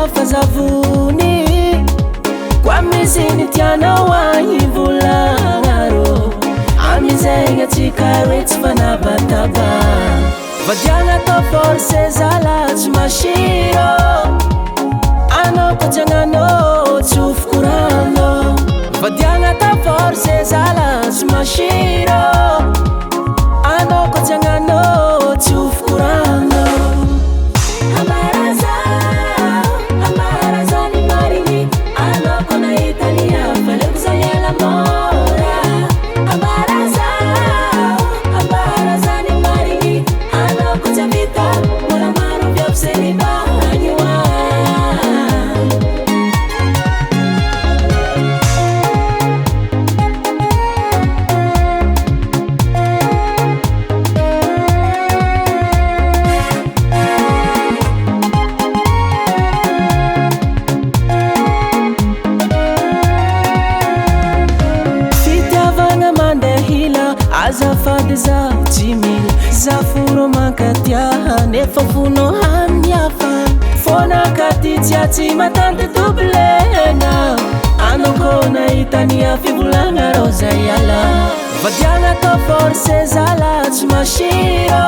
fazavuni kwa mizini tianao anyivolagaro amizegna tikaretsi fanabataba vadiagna to forse zalatsy mashiro anao kojagnanao tsy ofokorano vadiagna to forse zalatsy mashiro anao kojagnanao tsy ofokorano azafady za jimila zafuro mankatiaha nefa fono hamiafa fonakati tsiatsy matanty doblena anao nahitania fivolagna rô zay ala vadiagna to forse zalatsy mashiro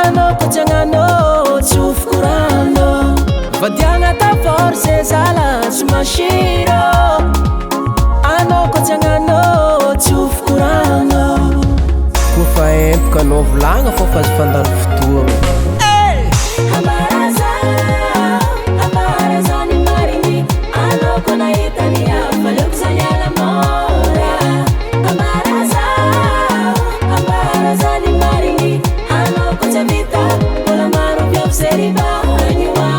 anao kojagnanao tsy ofokorano vadiagna to forse zalatsy mashiro anao kojagnanao tsy ofokorano kofa empoka anao volagna fô fa azo fandalo fotoagna ambarazany mariny anao ko nahitania faleoko zany ala mora ambarazany mariny anao ko tsy vita mbola maro mpiampiseryba anioa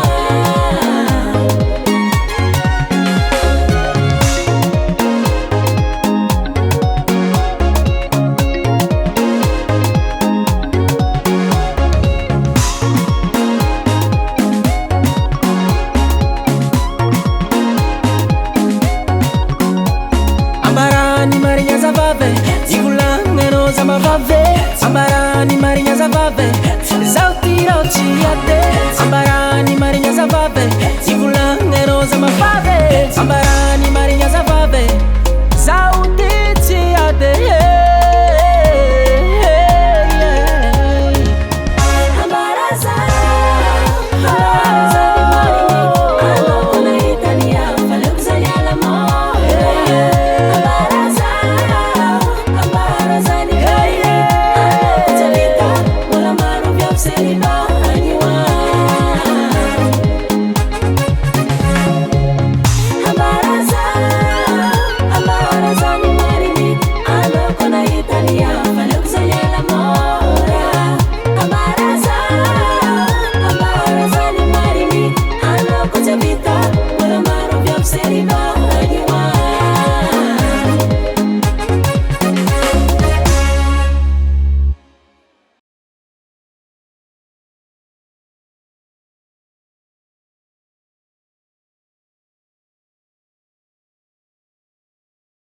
ambarani marigna zavave ivolagnanao za mavave ambarani marigna zavave zao tirao tsy ate ambarani marigna zavave ivolagnanao za mavave ambarani